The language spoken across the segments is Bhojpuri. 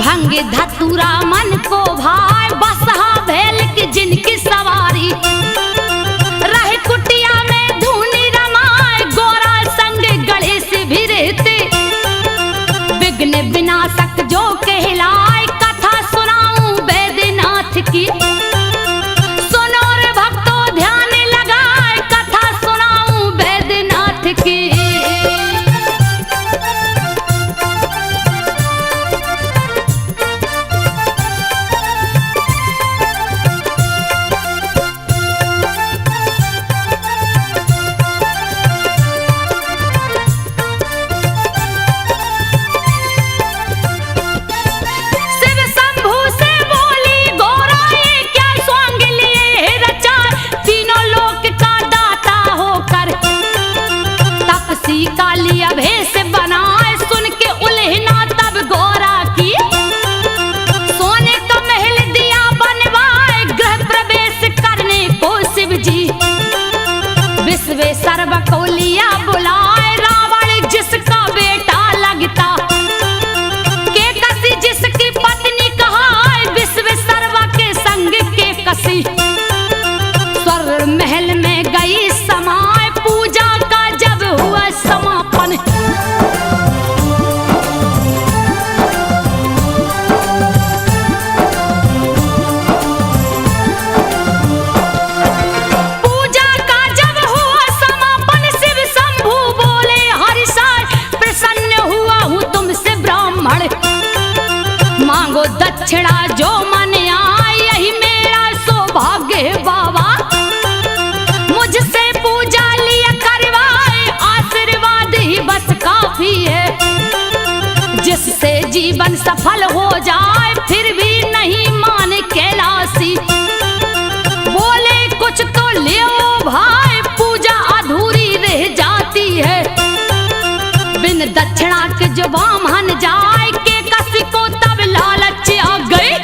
भंगे धतूरा मन को भाई बसहा भेल की जिनकी सवारी रहे कुटिया में धूनी रमाए गोरा संग गणेश भी रहते विघ्न विनाशक जो कहलाए कथा सुनाऊं बैद्यनाथ की सुनो रे भक्तों ध्यान लगाए कथा सुनाऊं बैद्यनाथ की। काली अभेस बनाए सुन के उल्हना तब गोरा की सोने का महल दिया बनवाए गृह प्रवेश करने को शिव जी विश्वेश्वर को लिया बुलाए रावण जिसका बेटा लगता के कसी जिसकी पत्नी कहाए विश्वेश्वर के संग के कसी स्वर महल में गई समाए पूजा का जब हुआ समापन पूजा का जब हुआ समापन शिव शंभू बोले हरिशाय प्रसन्न हुआ हूँ तुमसे ब्राह्मण मांगो दक्षिणा जो मन आए यही मेरा सौभाग्य है बाबा मुझसे पूजा लिया करवाए आशीर्वाद ही बस काफी है जिससे जीवन सफल हो जाए फिर भी नहीं माने कैलाशी बोले कुछ तो ले भाई पूजा अधूरी रह जाती है बिन दक्षिणा के जो बामहन जाए के कसी को तब लालच आ गई।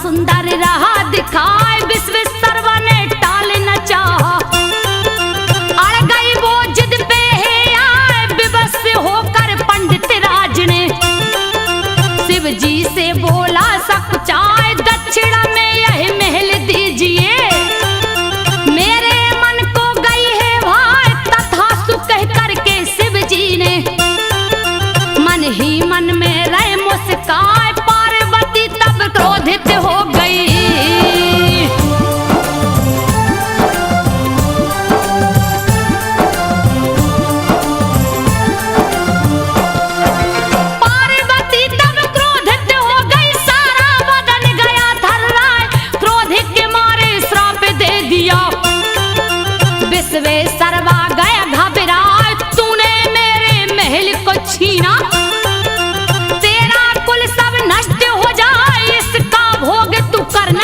सुंदर रहा दिखाए विश्वेश्वर ने टाल न चाहा अड़ गई वो जिद पे है आए विवश होकर पंडित राज ने शिव जी से बोला सकुचाए दक्षिणा में यह महल दीजिए मेरे मन को गई है भाई तथास्तु कह करके शिव जी ने मन ही मन में रहे मुस्काए पार्वती तब क्रोधित हो गई।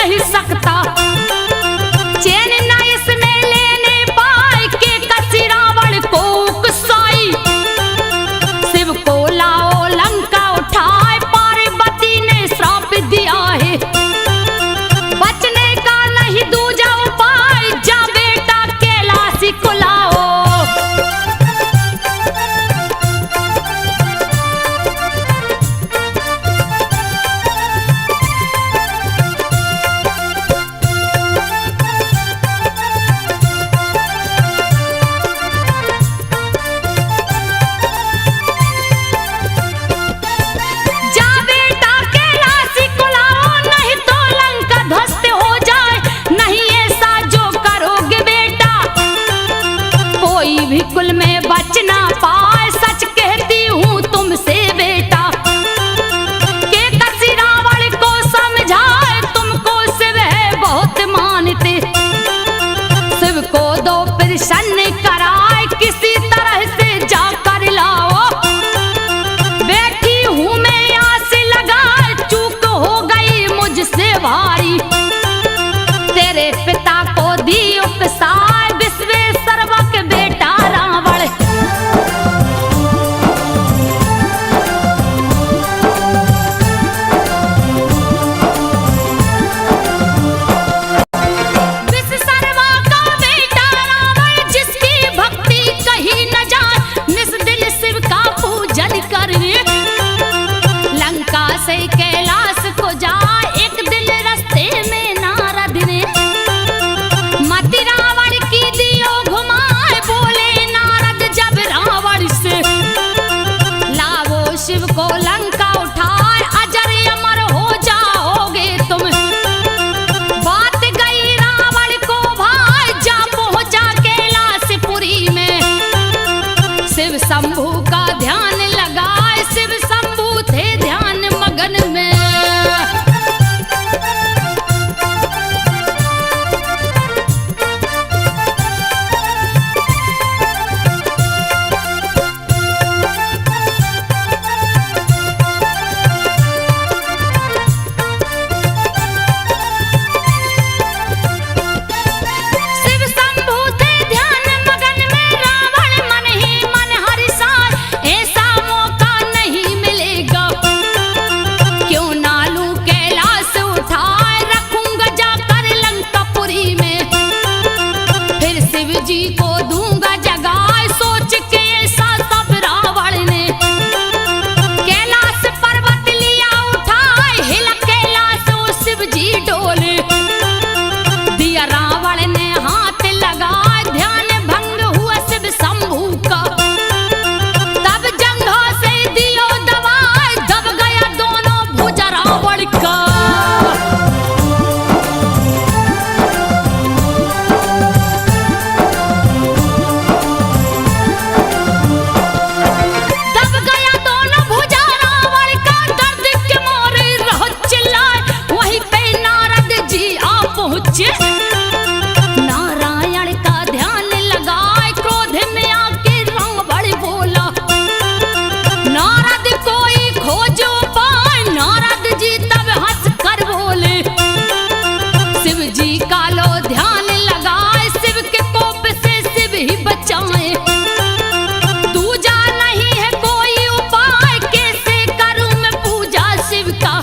नहीं सकता। चैन न इसमें लेने पाए के कसी रावण को उकसाई। शिव को लाओ लंका उठाए, पार्वती ने श्राप दिया है। बचने का नहीं दूजा उपाय, जा बेटा कैलाश को लाओ। कुल में बच ना पाए, सच कहती हूँ तुमसे बेटा। के कसी रावण को समझाए, तुमको शिव है बहुत मानते। शिव को दो प्रसन्न कराए, किसी तरह से जाकर लाओ। बैठी हूँ मैं आस लगाए, चूक हो गई मुझसे भारी। तेरे पिता को दी उपसाए, विश्वेश्वरवा के बेटा से कैलाश को जा। एक दिन रास्ते में नारद ने मति रावण की दियो घुमाए, बोले नारद जब रावण से लावो शिव को लंका उठाए, अजर अमर हो जाओगे तुम। बात गई रावण को भाई, जा पहुंचा कैलाशपुरी में। शिव शंभू का ध्यान लगाए, शिव शंभू थे ध्यान मगन में। शिव शंभू थे ध्यान मगन में, रावण मन ही मन हरिसाए, ऐसा मौका नहीं मिलेगा। क्यों नालू कैलाश उठाए, रखूंगा जाकर लंकापुरी में। फिर शिव जी को दूंगा जगाए, सोच के ऐसा सब रावण ने। कैलाश पर्वत लिया उठाए, हिला कैलाश ओ शिव जी डोले। दिया रावण ने हाथ लगाए, ध्यान भंग हुआ शिव शंभू का। तब जंघों से दियो दबाए, दब गया दोनों भुजा रावण का। दब गया दोनों भुजा रावण का, दर्द के मारे रह चिल्लाए। वहीं पे नारद जी आ पहुंचे, नारायण का ध्यान लगाए, क्रोध में आके रावण बोला। नारद कोई खोजो पाए, नारद जी तब हंस कर बोले। शिव जी का लो ध्यान लगाए, शिव के कोप से शिव ही बचाए। दूजा नहीं है कोई उपाय, कैसे करूं मैं पूजा शिव का।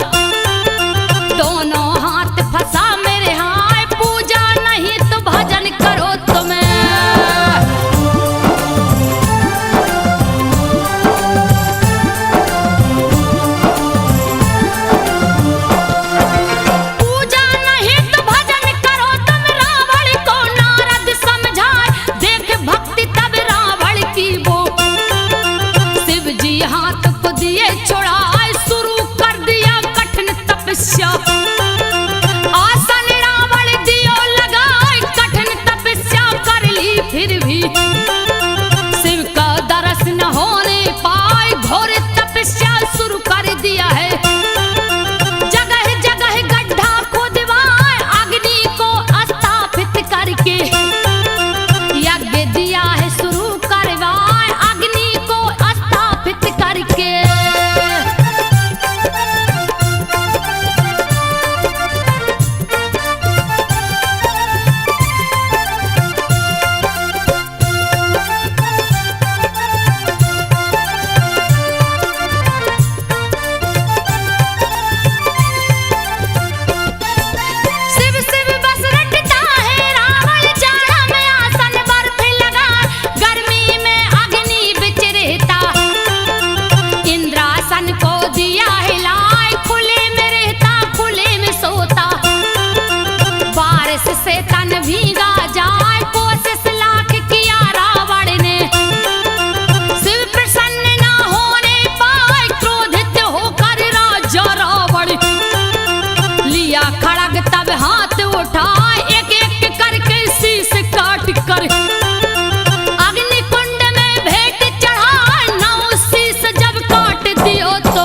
दोनों हाथ फंसा मेरे हाय, पूजा नहीं तो भजन करो तुम्हें। पूजा नहीं तो भजन करो बारिश से तन भीगा जाए, कोशिश लाख किया रावण ने, शिव प्रसन्न ना होने पाए, क्रोधित होकर राजा रावण लिया खड़ग तब हाथ उठाए, एक एक करके शीश काट कर अग्निकुंड में भेंट चढ़ाए, नौ शीश जब काट दियो तो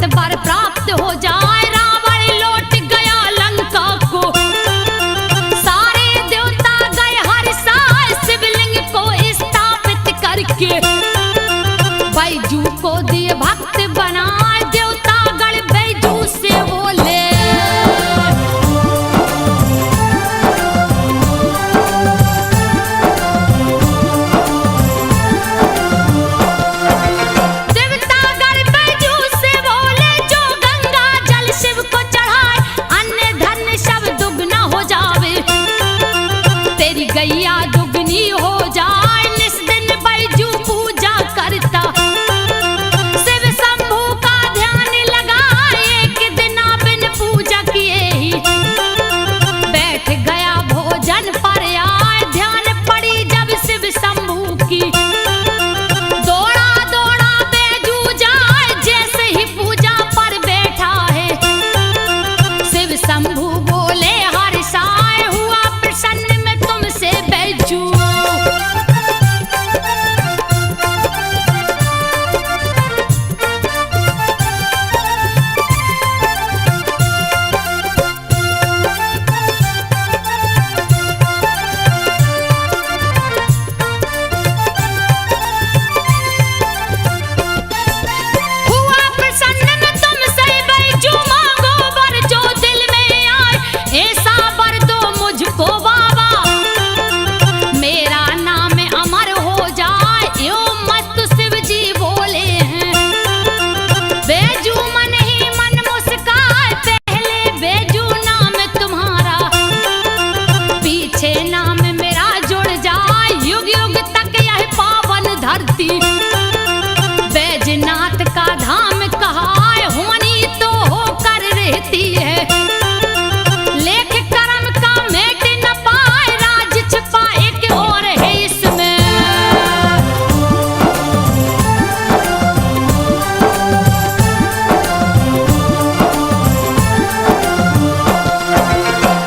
भक्त वर प्राप्त हो जाए। रावण लौट गया लंका को, सारे देवता गए हर्षाए, शिवलिंग को स्थापित करके बैजू को दिए भक्त बनाए। देवता गण बैजू से बोले, गैया दुगनी हो जाए। निस दिन बैजू पूजा करता, शिव शंभू का ध्यान लगाए। एक दिन बिन पूजा किए ही बैठ गया भोजन पर आए। ध्यान पड़ी जब शिव शंभू की, दौड़ा दौड़ा बैजू जाए। जैसे ही पूजा पर बैठा है, शिव शंभू बोले हर्षाए, हुआ प्रसन्न में तुमसे बैजू। हुआ प्रसन्न में तुमसे बैजू, मांगो वर जो दिल में आए। ऐसा वर दो मुझको बाबा, मेरा नाम अमर हो जाए। यो मस्त शिव जी बोले हैं। बैजू मन ही मन मुस्काए, पहले बैजू नाम तुम्हारा, पीछे नाम मेरा जुड़ जाए। युग युग तक यह पावन धरती बैजनाथ का धाम कहाए। हुमनी तो होकर रहती है, लेख कर्म का मेट न पाए। राज छिपा एक और है इसमें,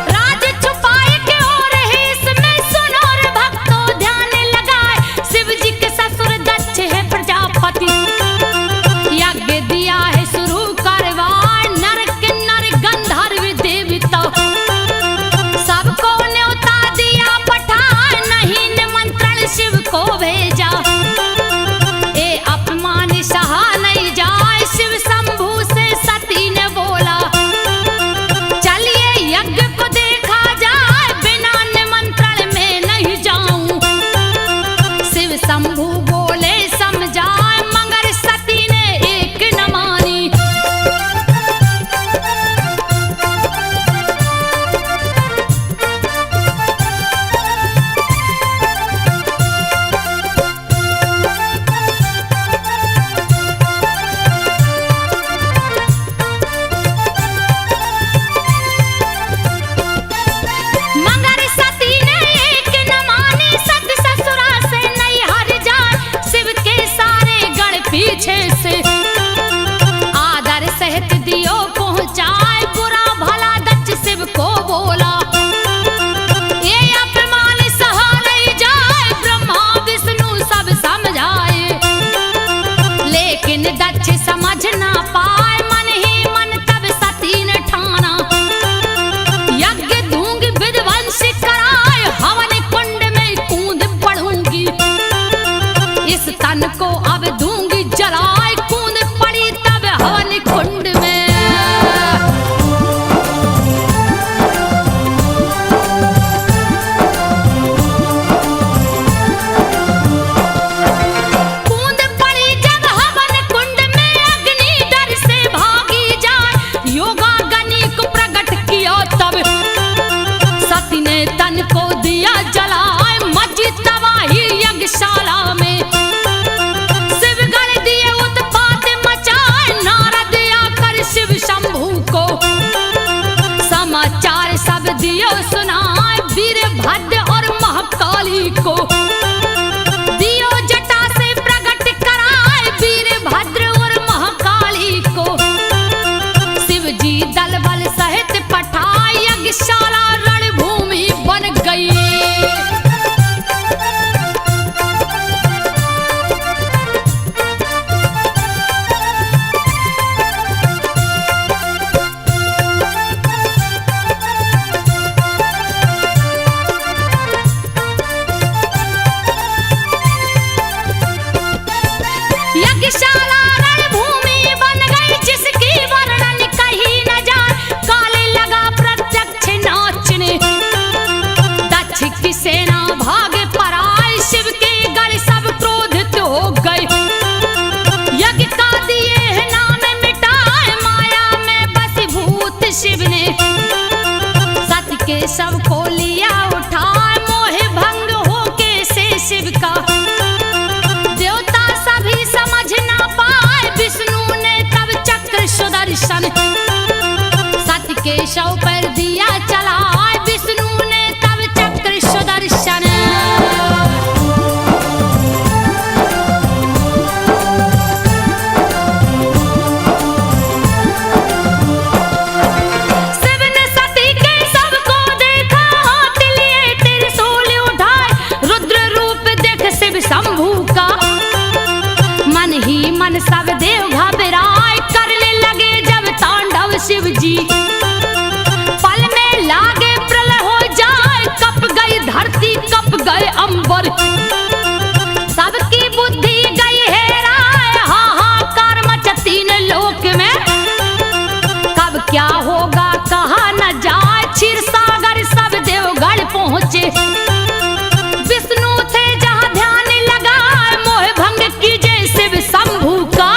राज छुपा एक और है इसमें। सुनो रे भक्तों ध्यान लगाए, शिव जी के ससुर दक्ष है प्रजापति। यज्ञ दिया है शुरू करवाए, नर किन्नर गंधर्व देवता सबको न्योता दिया पठाए। नहीं निमंत्रण शिव को भेजा, ए अपमान सहा नहीं जाए। शिव शंभू से सती ने बोला, चलिए यज्ञ को देखा जाए। बिना निमंत्रण में नहीं जाऊं, शिव शंभू बोले समझाए। मगर सती ने एक न मानी, मगर सती ने एक न मानी। सत ससुरा से नहीं हर जाए, शिव के सारे गण पीछे से आदर सहित दियो पहुंचाए। बुरा भला दक्ष शिव को बोला, ये अपमान सहा नहीं जाए। ब्रह्मा विष्णु सब समझाए, लेकिन दक्ष समझ ना पाए। मन ही मन तब सती ने ठाना, यज्ञ दूंगी विध्वंस कराए। हवन कुंड में कूद पड़ूंगी, इस तन को अब दूंगी जलाए। कूद पड़ी तब हवन कुंड में, कूद पड़ी जब हवन कुंड में। अग्नि डर से भागी जाए, योगाग्नि को प्रकट किया तब सती ने तन को दिया जलाए। मची तबाही यज्ञशाला में, शिवगण दिए उत्पात मचाए। नारद आकर शिव शंभू को समाचार सब दियो सुनाए। वीरभद्र और महाकाली को दियो जटा से प्रकट कराए। वीरभद्र और महाकाली को शिव जी दल बल सहित पठाए। यज्ञशाला रणभूमि बन गई। सबको लिया उठाए, मोह भंग होके से शिव का देवता सभी समझ ना पाए। विष्णु ने तब चक्र सुदर्शन सत्य के शव पर दिया चलाए। विष्णु ने तब चक्र सुदर्शन सब देव घबराए, करने लगे जब तांडव शिव जी। पल में लागे प्रलय हो जाए, कप गई धरती कप गए अंबर। सबकी बुद्धि गई हेराए, हाहाकार मचा तीन लोक में। कब क्या होगा कहा न जाए, क्षीर सागर सब देवगढ़ पहुंचे। विष्णु थे जहां ध्यान लगाए, मोह भंग कीजे शिव शंभू का।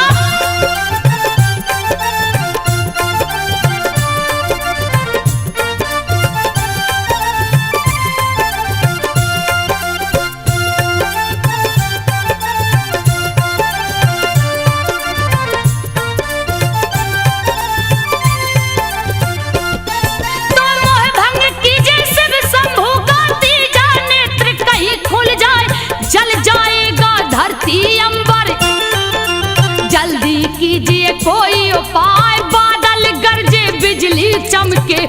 जल्दी कीजिए कोई उपाय, बादल गरजे बिजली चमके।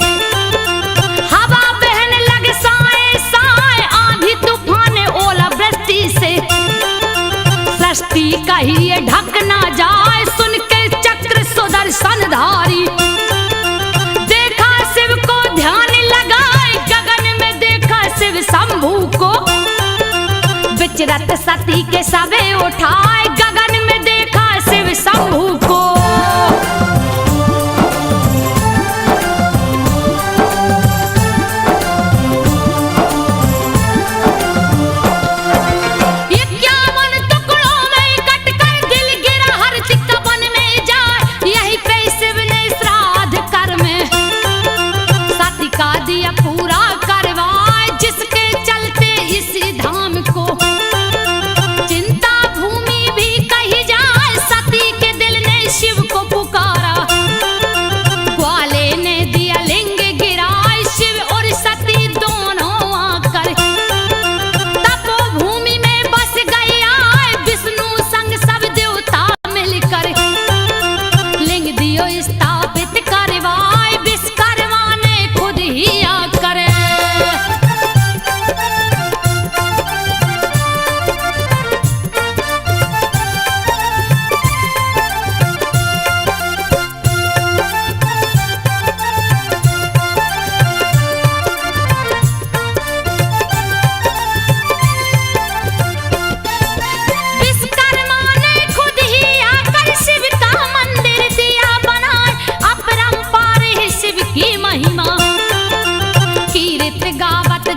हवा बहन लगे साए साए, आंधी तूफान ओला वृष्टि से। सृष्टि कहिए ढक ना जाए, सुन के चक्र सुदर्शन धारी। देखा शिव को ध्यान लगाए, गगन में देखा शिव शंभू को। विचरत सती के सबे उठाए, गगन में देखा शिव शंभू को।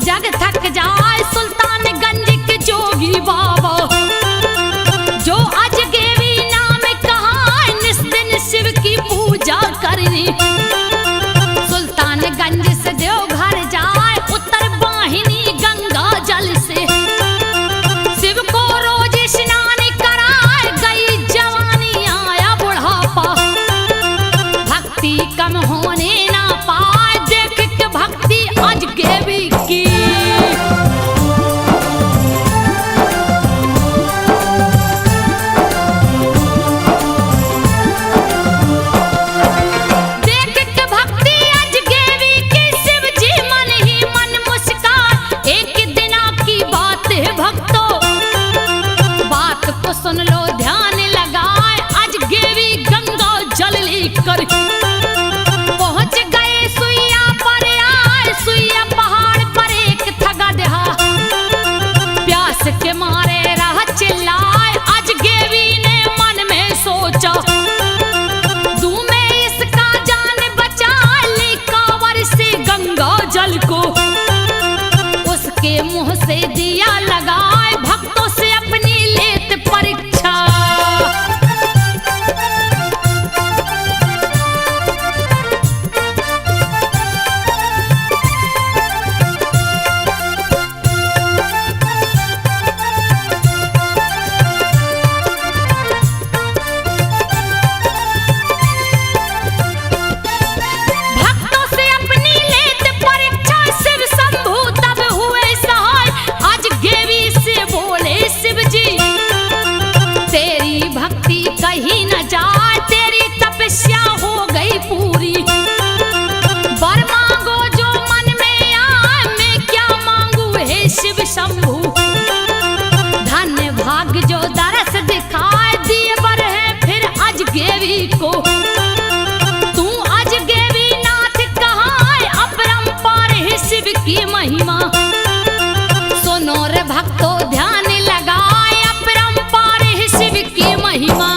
जग थक जाए, सुल्तानगंज के जोगी बाबा जो अजगेवी नाम कहा, निस दिन शिव की पूजा करनी। सुल्तानगंज से देवघर जाए, उत्तर वाहिनी गंगा जल से। शिव को रोज स्नान कराए, गई जवानी आया बुढ़ापा। भक्ति कम होने ना पाए, देख के भक्ति अजगेवी की। सुन लो ध्यान लगाए, अजगेवी गंगा जल लेकर पहुंच गए सुइया पर आए। सुइया पहाड़ पर एक थगा दहा, प्यास के मारे रह चिल्लाए। अजगेवी ने मन में सोचा, दूं मैं इसका जान बचा, ली कांवर से गंगा जल को। उसके मुंह से दिया लगाए, भक्तों से अपनी लेत परीक्षा। कहीं न जाए, तेरी तपस्या हो गई पूरी। वर मांगो जो मन में आए, मैं क्या मांगू हे शिव शंभू। धन्य भाग्य जो दरस दिखाए, दिए वर है फिर अजगेवी को। तू अजगेवी नाथ कहाँ, अपरंपार है शिव की महिमा। सुनो रे भक्तों ध्यान लगाए, अपरंपार है शिव की महिमा।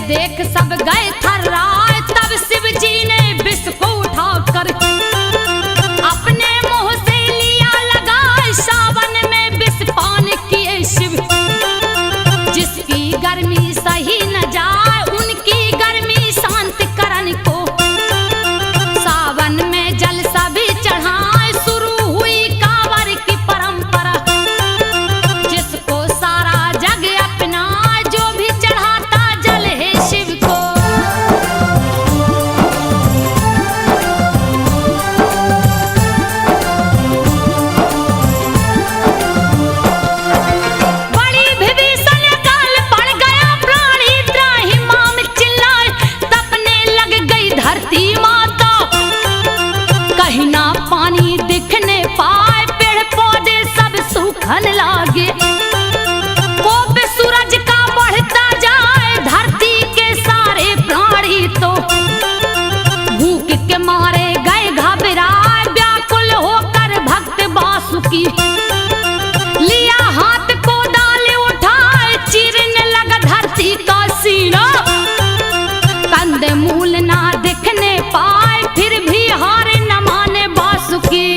देख सब गए थर्राए, तब शिव जी ने विष को उठाकर अपने मुंह से लिया लगाए। सावन में विष पान किए शिव, जिसकी गर्मी सही न जाए, उनकी गर्मी शांत करन को। सावन में जल सभी चढ़ाए, शुरू हुई कांवर की परंपरा। जिसको सारा जग अपनाए, जो भी चढ़ाता जल है शिव को। बड़ी विभीषण काल पड़ गया, प्राणी त्राहि माम चिल्लाए। तपने लग गई धरती माता, कहीं ना पानी दिखने पाए। पेड़ पौधे सब सूखन लागे, कोप सूरज का बढ़ता जाए। धरती के सारे प्राणी तो भूख के मारे गए घबराए। व्याकुल होकर भक्त वासुकी लिया हाथ को डाले उठाए। चीरने लगा धरती का सीना, कंद मूल ना दिखने पाए। फिर भी हार न माने वासुकी।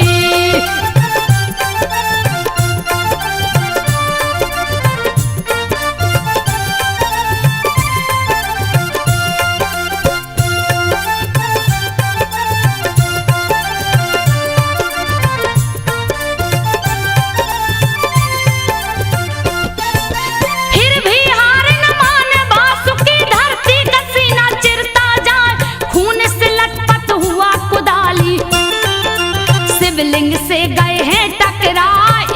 फिर भी हार न माने वासुकी, धरती का सीना चिरता जाए। खून से लटपट हुआ कुदाली, शिवलिंग से गए हैं टकरा।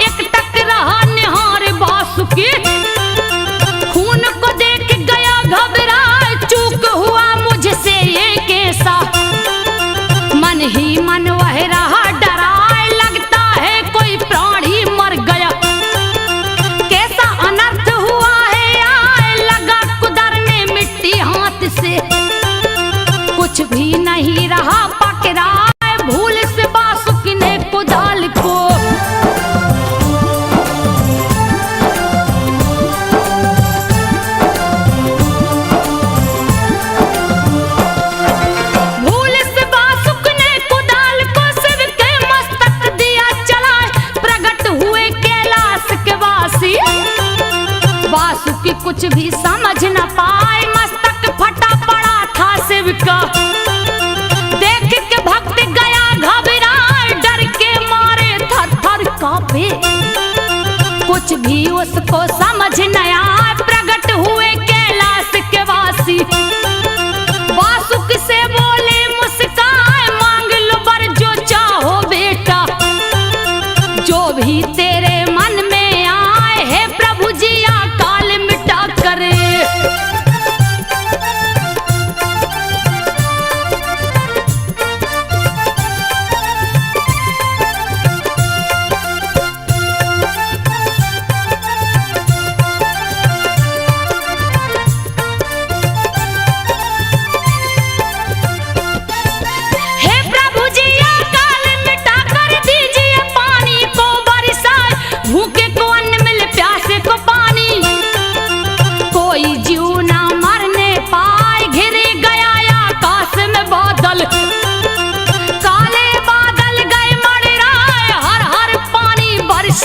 एक टकरा निहार वासुकी, खून को देख गया घबरा। चूक हुआ मुझसे ये कैसा, मन ही मन वह रहा डराए। लगता है कोई प्राणी मर गया, कैसा अनर्थ हुआ है आए। लगा कुदरने मिट्टी हाथ से, कुछ भी नहीं रहा पकड़ाए। भूल से वासुकी ने कुदाल को भूल से वासुकी ने कुदाल को शिव के मस्तक दिया चलाए। प्रकट हुए कैलाश के वासी, वासुकी कुछ भी समझ न पाए। मस्तक फटा पड़ा था शिव का, देख के भक्त गया घबराए। डर के मारे थर थर कांपे, कुछ भी उसको समझ न आए। प्रकट हुए कैलाश के वासी, वासुकी से बोले मुस्काए। मांग लो वर जो चाहो बेटा, जो भी तेरे मन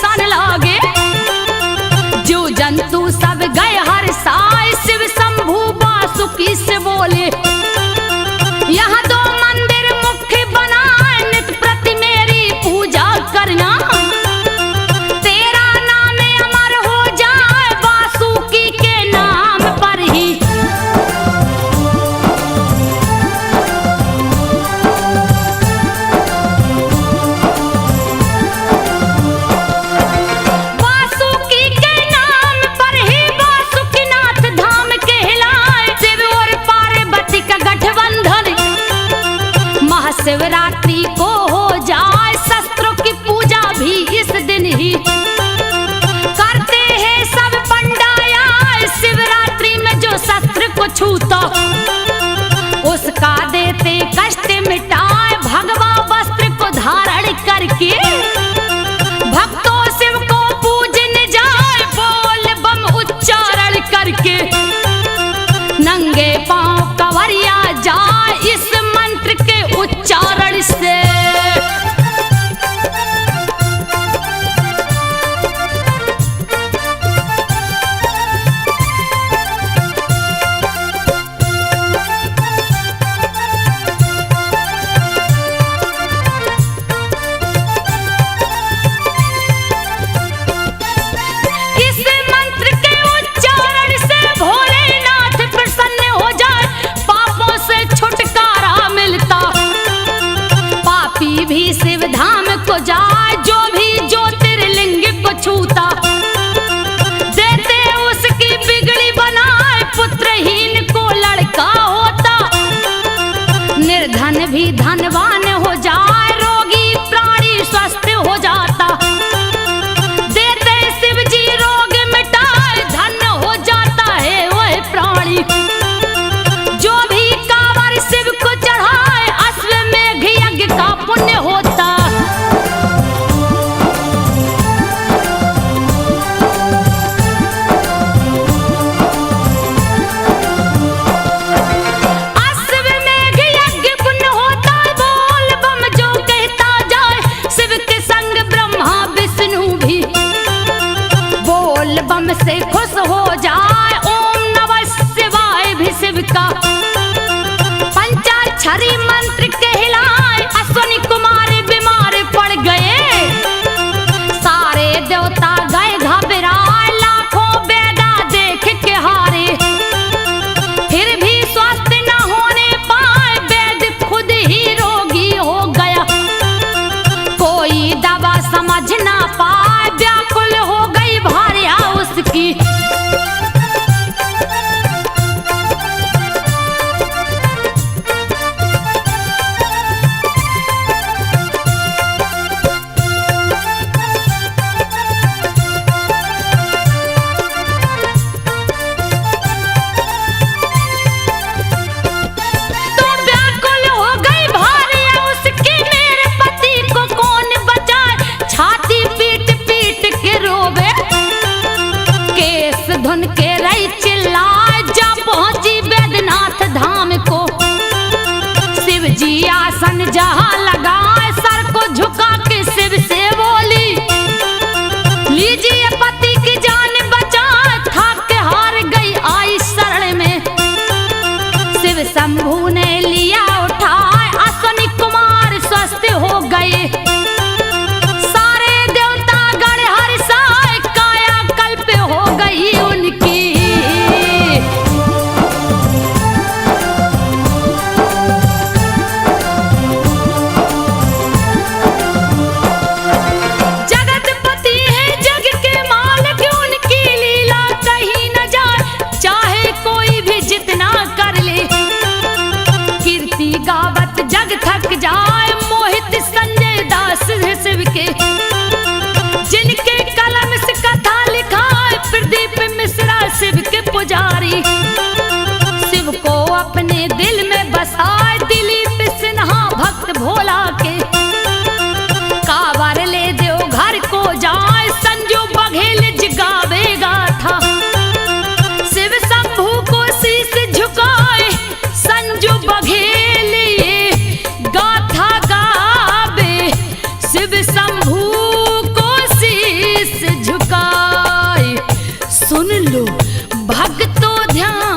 ऐसन लागे। जीव जंतु सब गए हर साय, शिव शंभु वासुकी से बोले यहाँ दो मंदिर मुख्य बनाए, नित प्रति मेरी पूजा करना, तेरा नाम अमर हो जाए वासुकी के नाम पर ही। वासुकी के नाम पर ही वासुकीनाथ धाम कहलाए। शिव और पार्वती का गठबंधन, महाशिवरात्रि को हो जाए शस्त्रों की पूजा भी इस दिन ही करते हैं सब पंडाया। शिवरात्रि में जो शस्त्र को छूता उसका देते कष्ट मिटाए, भगवा वस्त्र को धारण करके भक्तों शिव को पूजने जाए, बोल बम उच्चारण करके नंगे पांव कंवरिया जाए इस मंत्र के उच्चारण से। इस मंत्र के उच्चारण से भोलेनाथ प्रसन्न हो जाए, पापों से छुटकारा मिलता, पापी भी शिव धाम को जाए, जो भी ज्योतिर्लिंग को छूता, देते उसकी बिगड़ी बनाए, पुत्रहीन को लड़का होता, निर्धन भी धनवान हो जाए, रोगी प्राणी स्वस्थ हो जाता, देते शिव जी रोग मिटाए, धन्य हो जाता है वह प्राणी, जो भी कांवर शिव को चढ़ाए, अश्वमेघ यज्ञ का पुण्य होता। अश्वमेघ यज्ञ पुण्य होता, बोल बम जो कहता जाए, शिव के संग ब्रह्मा विष्णु भी बोल बम से खुश हो जाए, ओम नमः शिवाय भी शिव का पंचाक्षरी मंत्र कहलाए। अश्विनी कुमार बीमार पड़ गए, सारे देवता गए घबराए, लाखों वेदा देख के हारे, फिर भी स्वस्थ न होने पाए, वेद खुद ही रोगी हो गया, कोई दवा समझ ना पाए, व्याकुल हो गई भार्या उसकी। तो व्याकुल हो गई भार्या उसकी, मेरे पति को कौन बचाए, छाती पीट पीट के रोवे, केस धुन के रही चिल्लाए, जा पहुंची बैद्यनाथ धाम को, शिव जी आसन जहां लगाए, सर को झुका के शिव से बोली, लीजिए पति की जान बचाए, थक के हार गई आई शरण में, शिव शंभु ने लिया उठाए, अश्विनी कुमार स्वस्थ हो गए, सारे देवता गण हर्षाए, काया कल्प हो गई उनकी। जगतपति है जग के मालिक, उनकी लीला कहीं न जाए, चाहे कोई भी जितना कर ले, कीर्ति गावत जग थक जाए, मोहित संजय दास है शिव के, जिनके कलम से कथा लिखा है, प्रदीप मिश्रा शिव के पुजारी, शिव को अपने दिल में बसाए, दिलीप सिन्हा भक्त भोला के, कांवर ले दो घर को जाए, संजू बघेल जगावेगा था, शिव शंभु को शीश झुकाए, संजू बघेल गाथा गावे, शिव शंभु को शीश लो भक्तों ध्यान